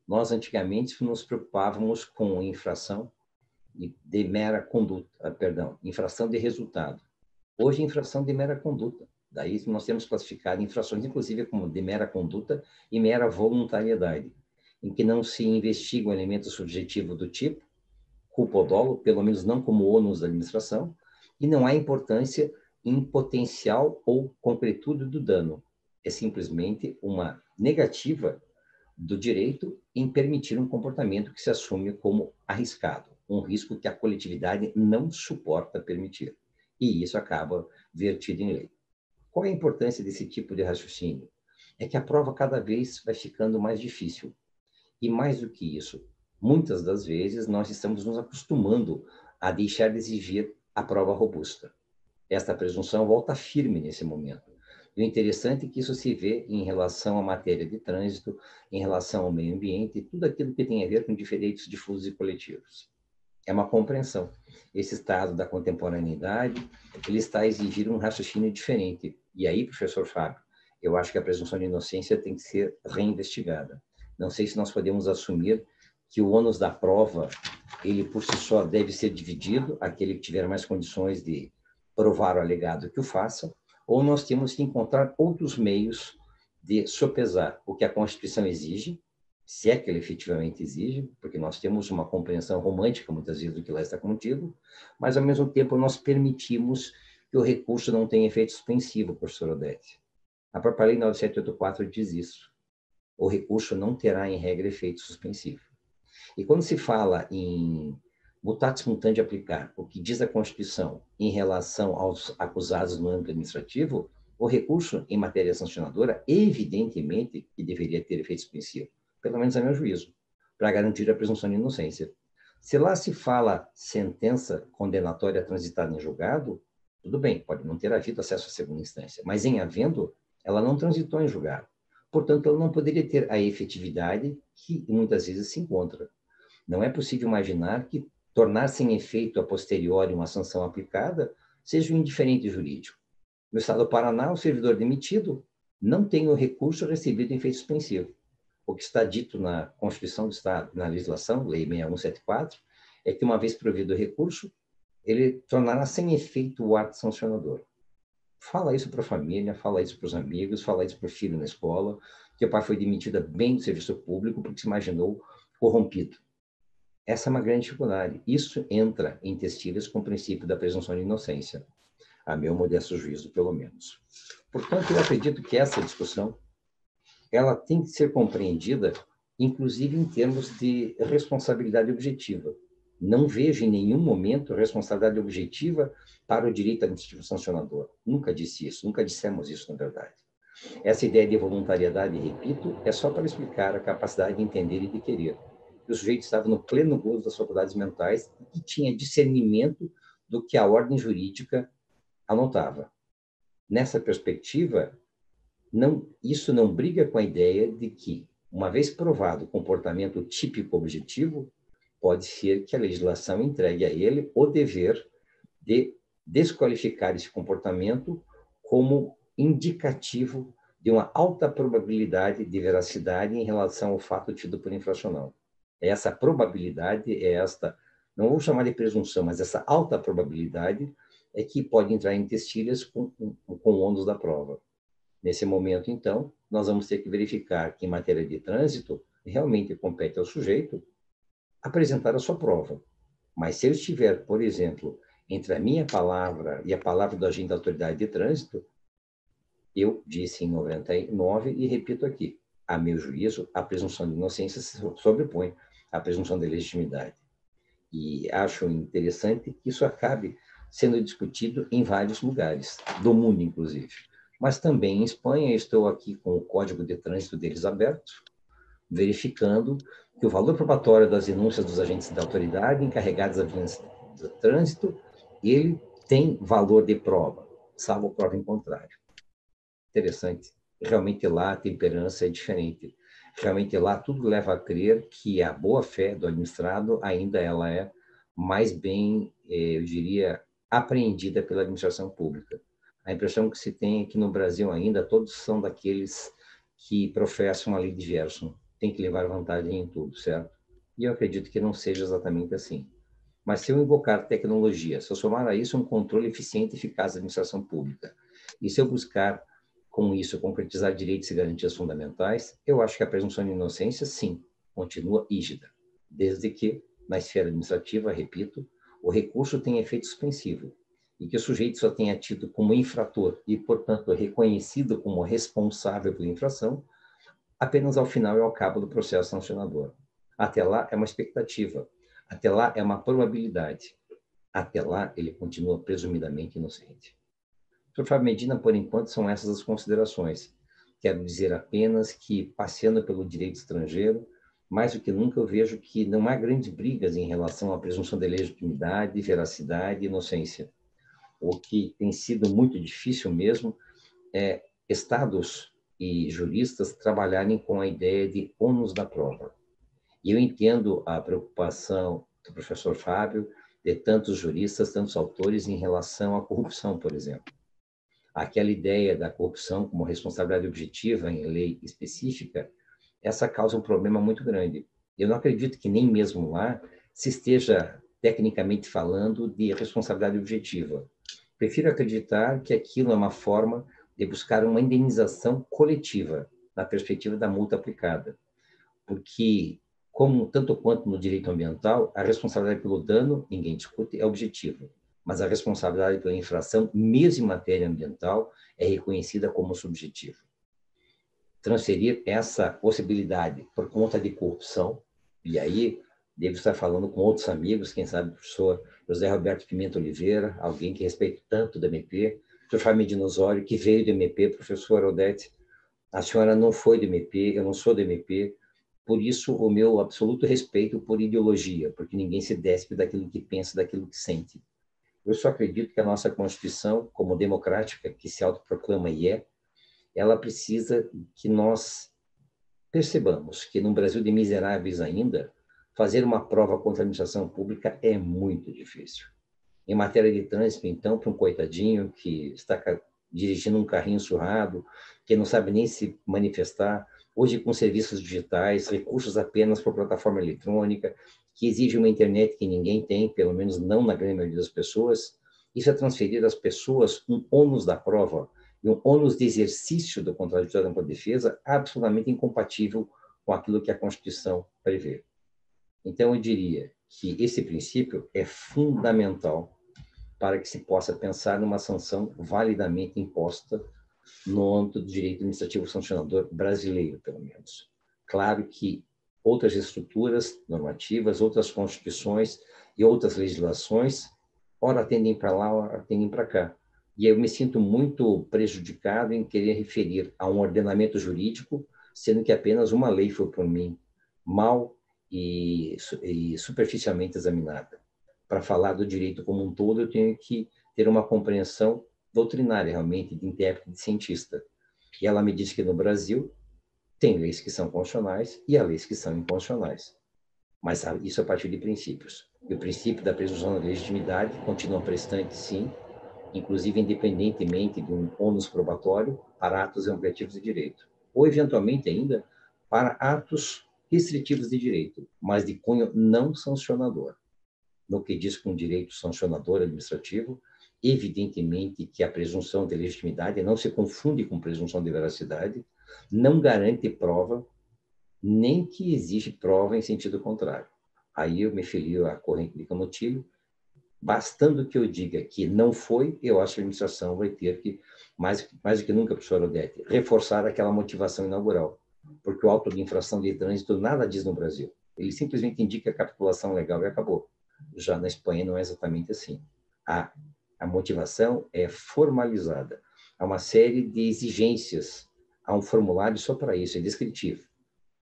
Nós, antigamente, nos preocupávamos com infração de mera conduta, infração de resultado. Hoje, infração de mera conduta. Daí, nós temos classificado infrações, inclusive, como de mera conduta e mera voluntariedade, em que não se investiga um elemento subjetivo do tipo culpa ou dolo, pelo menos não como ônus da administração, e não há importância em potencial ou concretude do dano. É simplesmente uma negativa do direito em permitir um comportamento que se assume como arriscado, um risco que a coletividade não suporta permitir. E isso acaba vertido em lei. Qual é a importância desse tipo de raciocínio? é que a prova cada vez vai ficando mais difícil. E mais do que isso, muitas das vezes nós estamos nos acostumando a deixar de exigir a prova robusta. Esta presunção volta firme nesse momento. E o interessante é que isso se vê em relação à matéria de trânsito, em relação ao meio ambiente, tudo aquilo que tem a ver com direitos difusos e coletivos. É uma compreensão. Esse estado da contemporaneidade, ele está a exigir um raciocínio diferente. E aí, professor Fábio, eu acho que a presunção de inocência tem que ser reinvestigada. Não sei se nós podemos assumir que o ônus da prova, ele por si só deve ser dividido, aquele que tiver mais condições de provar o alegado que o faça, ou nós temos que encontrar outros meios de sopesar o que a Constituição exige, se é que ele efetivamente exige, porque nós temos uma compreensão romântica, muitas vezes, do que lá está contido, mas, ao mesmo tempo, nós permitimos que o recurso não tenha efeito suspensivo, professor Odete. A própria Lei 9784 diz isso. O recurso não terá, em regra, efeito suspensivo. E quando se fala em mutatis mutandis aplicar, o que diz a Constituição em relação aos acusados no âmbito administrativo, o recurso em matéria sancionadora, evidentemente, que deveria ter efeito suspensivo, pelo menos a meu juízo, para garantir a presunção de inocência. Se lá se fala sentença condenatória transitada em julgado, tudo bem, pode não ter havido acesso à segunda instância, mas em havendo, ela não transitou em julgado. Portanto, ela não poderia ter a efetividade que muitas vezes se encontra. Não é possível imaginar que tornar sem efeito a posteriori uma sanção aplicada seja um indiferente jurídico. No estado do Paraná, o servidor demitido não tem o recurso recebido em efeito suspensivo. O que está dito na Constituição do Estado, na legislação, Lei 6174, é que, uma vez provido o recurso, ele tornará sem efeito o ato sancionador. Fala isso para a família, fala isso para os amigos, fala isso para o filho na escola, que o pai foi demitido bem do serviço público porque se imaginou corrompido. Essa é uma grande dificuldade. Isso entra em testilhas com o princípio da presunção de inocência, a meu modesto juízo, pelo menos. Portanto, eu acredito que essa discussão ela tem que ser compreendida, inclusive em termos de responsabilidade objetiva. Não vejo em nenhum momento responsabilidade objetiva para o direito administrativo sancionador. Nunca disse isso, nunca dissemos isso, na verdade. Essa ideia de voluntariedade, repito, é só para explicar a capacidade de entender e de querer. O sujeito estava no pleno gozo das faculdades mentais e tinha discernimento do que a ordem jurídica anotava. Nessa perspectiva, isso não briga com a ideia de que, uma vez provado o comportamento típico objetivo, pode ser que a legislação entregue a ele o dever de desqualificar esse comportamento como indicativo de uma alta probabilidade de veracidade em relação ao fato tido por infracional. Essa probabilidade é esta, não vou chamar de presunção, mas essa alta probabilidade é que pode entrar em testilhas com o ônus da prova. Nesse momento, então, nós vamos ter que verificar que, em matéria de trânsito, realmente compete ao sujeito apresentar a sua prova. Mas se eu estiver, por exemplo, entre a minha palavra e a palavra do agente da autoridade de trânsito, eu disse em 99 e repito aqui, a meu juízo, a presunção de inocência se sobrepõe à presunção de legitimidade. E acho interessante que isso acabe sendo discutido em vários lugares, do mundo, inclusive. Mas também em Espanha, estou aqui com o Código de Trânsito deles aberto, verificando que o valor probatório das denúncias dos agentes da autoridade encarregados da violência do trânsito, ele tem valor de prova, salvo prova em contrário. Interessante. Realmente lá a temperança é diferente. Realmente lá tudo leva a crer que a boa-fé do administrado ainda ela é mais bem, eu diria, apreendida pela administração pública. A impressão que se tem é que no Brasil ainda todos são daqueles que professam a lei de Gerson. Tem que levar vantagem em tudo, certo? E eu acredito que não seja exatamente assim. Mas se eu invocar tecnologia, se eu somar a isso um controle eficiente e eficaz da administração pública, e se eu buscar com isso concretizar direitos e garantias fundamentais, eu acho que a presunção de inocência, sim, continua rígida, desde que, na esfera administrativa, repito, o recurso tenha efeito suspensivo e que o sujeito só tenha tido como infrator e, portanto, reconhecido como responsável pela infração apenas ao final e ao cabo do processo sancionador. Até lá é uma expectativa, até lá é uma probabilidade, até lá ele continua presumidamente inocente. Dr. Fábio Medina, por enquanto, são essas as considerações. quero dizer apenas que, passeando pelo direito estrangeiro, mais do que nunca eu vejo que não há grandes brigas em relação à presunção de legitimidade, veracidade e inocência. O que tem sido muito difícil mesmo é estados e juristas trabalharem com a ideia de ônus da prova. E eu entendo a preocupação do professor Fábio, de tantos juristas, tantos autores, em relação à corrupção, por exemplo. Aquela ideia da corrupção como responsabilidade objetiva em lei específica, essa causa um problema muito grande. Eu não acredito que nem mesmo lá se esteja, tecnicamente falando, de responsabilidade objetiva. Prefiro acreditar que aquilo é uma forma de buscar uma indenização coletiva, na perspectiva da multa aplicada. Porque, como tanto quanto no direito ambiental, a responsabilidade pelo dano, ninguém discute, é objetiva. Mas a responsabilidade pela infração, mesmo em matéria ambiental, é reconhecida como subjetiva. Transferir essa possibilidade por conta de corrupção, e aí devo estar falando com outros amigos, quem sabe o professor José Roberto Pimenta Oliveira, alguém que respeito tanto do MP, o professor Fábio Medina Osório, que veio do MP, professor Odete, a senhora não foi do MP, eu não sou do MP, por isso o meu absoluto respeito por ideologia, porque ninguém se despe daquilo que pensa, daquilo que sente. Eu só acredito que a nossa Constituição, como democrática, que se autoproclama e ela precisa que nós percebamos que num Brasil de miseráveis ainda, fazer uma prova contra a administração pública é muito difícil. Em matéria de trânsito, então, para um coitadinho que está dirigindo um carrinho surrado, que não sabe nem se manifestar, hoje com serviços digitais, recursos apenas por plataforma eletrônica, que exige uma internet que ninguém tem, pelo menos não na grande maioria das pessoas, isso é transferir às pessoas um ônus da prova e um ônus de exercício do contrato de ampla defesa absolutamente incompatível com aquilo que a Constituição prevê. Então, eu diria que esse princípio é fundamental para que se possa pensar numa sanção validamente imposta no âmbito do direito administrativo sancionador brasileiro, pelo menos. Claro que outras estruturas normativas, outras constituições e outras legislações, ora atendem para lá, ora atendem para cá. E eu me sinto muito prejudicado em querer referir a um ordenamento jurídico, sendo que apenas uma lei foi, por mim, mal e superficialmente examinada. Para falar do direito como um todo, eu tenho que ter uma compreensão doutrinária, realmente, de intérprete, de cientista. E ela me diz que no Brasil tem leis que são constitucionais e há leis que são inconstitucionais. Mas isso a partir de princípios. E o princípio da presunção da legitimidade continua prestante, sim, inclusive independentemente de um ônus probatório para atos ampliativos de direito. Ou, eventualmente, ainda, para atos restritivos de direito, mas de cunho não sancionador. No que diz com direito sancionador administrativo, evidentemente que a presunção de legitimidade não se confunde com presunção de veracidade, não garante prova, nem que exige prova em sentido contrário. Aí eu me filio à corrente de Canutilho, bastando que eu diga que não foi, eu acho que a administração vai ter que, mais do que nunca, professor Odete, reforçar aquela motivação inaugural, porque o auto de infração de trânsito nada diz no Brasil. Ele simplesmente indica a capitulação legal e acabou. Já na Espanha não é exatamente assim. A motivação é formalizada. Há uma série de exigências, há um formulário só para isso, é descritivo.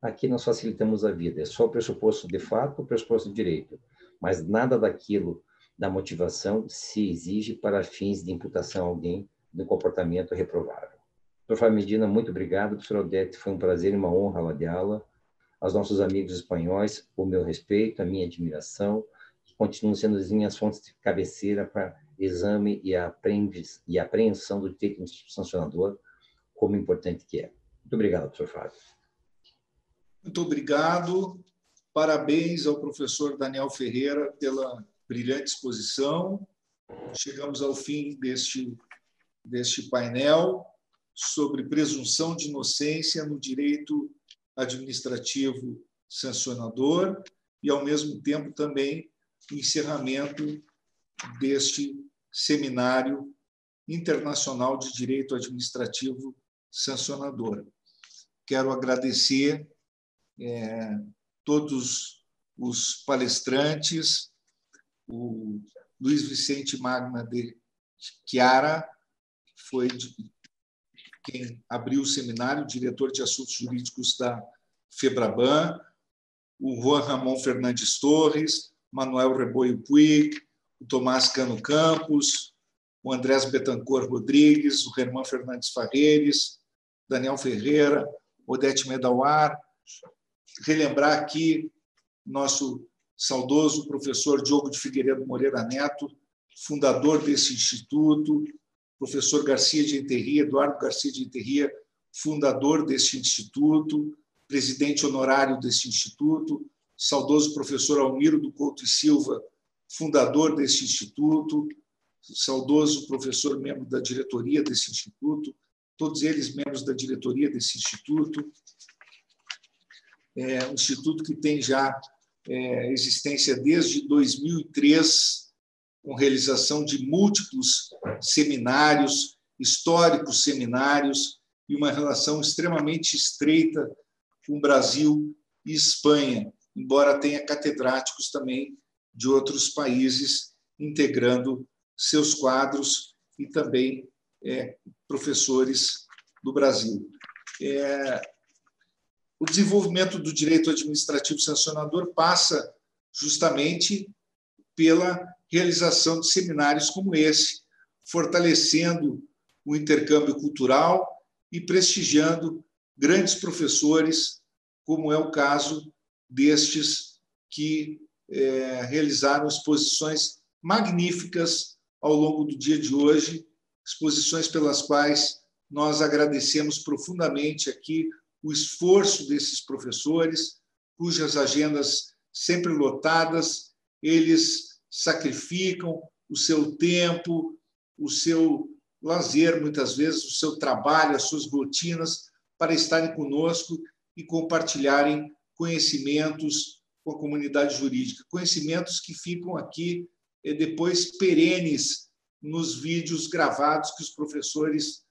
Aqui nós facilitamos a vida, é só o pressuposto de fato, o pressuposto de direito, mas nada daquilo da motivação se exige para fins de imputação a alguém de um comportamento reprovável. Professor Medina, muito obrigado. Professor Odete, foi um prazer e uma honra avaliá-la. Aos nossos amigos espanhóis, o meu respeito, a minha admiração, que continuam sendo as minhas fontes de cabeceira para exame e apreensão do direito sancionador, como importante que é. Muito obrigado, professor Fábio. Muito obrigado. Parabéns ao professor Daniel Ferreira pela brilhante exposição. Chegamos ao fim deste painel sobre presunção de inocência no direito administrativo sancionador e, ao mesmo tempo, também o encerramento deste seminário internacional de direito administrativo sancionador. Quero agradecer todos os palestrantes, o Luiz Vicente Magna de Chiara, quem abriu o seminário, o diretor de Assuntos Jurídicos da FEBRABAN, o Juan Ramon Fernandes Torres, Manuel Reboio Puig, o Tomás Cano Campos, o Andrés Betancourt Rodrigues, o Herman Fernandes Farreres, Daniel Ferreira, Odete Medawar. Relembrar aqui nosso saudoso professor Diogo de Figueiredo Moreira Neto, fundador desse instituto, professor Garcia de Enterria, Eduardo Garcia de Enterria, fundador deste instituto, presidente honorário deste instituto, saudoso professor Almiro do Couto e Silva, fundador deste instituto, saudoso professor membro da diretoria desse instituto, todos eles membros da diretoria desse instituto. É um instituto que tem já existência desde 2003, com realização de múltiplos seminários, históricos seminários, e uma relação extremamente estreita com o Brasil e Espanha, embora tenha catedráticos também de outros países integrando seus quadros e também professores do Brasil. O desenvolvimento do direito administrativo sancionador passa justamente pela realização de seminários como esse, fortalecendo o intercâmbio cultural e prestigiando grandes professores, como é o caso destes que realizaram exposições magníficas ao longo do dia de hoje, exposições pelas quais nós agradecemos profundamente aqui o esforço desses professores, cujas agendas sempre lotadas, eles sacrificam o seu tempo, o seu lazer, muitas vezes, o seu trabalho, as suas rotinas, para estarem conosco e compartilharem conhecimentos com a comunidade jurídica, conhecimentos que ficam aqui depois perenes nos vídeos gravados que os professores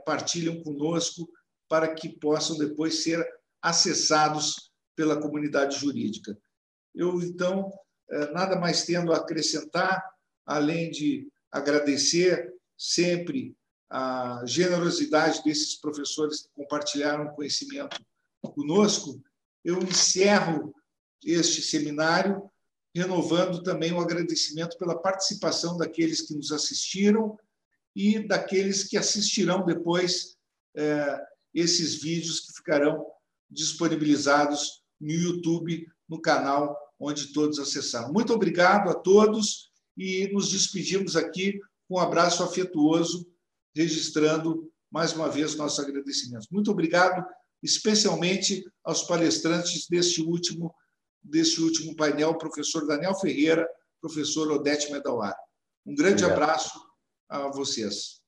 partilham conosco para que possam depois ser acessados pela comunidade jurídica. Eu, então, nada mais tendo a acrescentar, além de agradecer sempre a generosidade desses professores que compartilharam conhecimento conosco, eu encerro este seminário renovando também o agradecimento pela participação daqueles que nos assistiram e daqueles que assistirão depois esses vídeos que ficarão disponibilizados no YouTube, no canal onde todos acessaram. Muito obrigado a todos e nos despedimos aqui com um abraço afetuoso, registrando mais uma vez nossos agradecimentos. Muito obrigado, especialmente aos palestrantes deste último painel, professor Daniel Ferreira, professor Odete Medawar. Um grande abraço a vocês.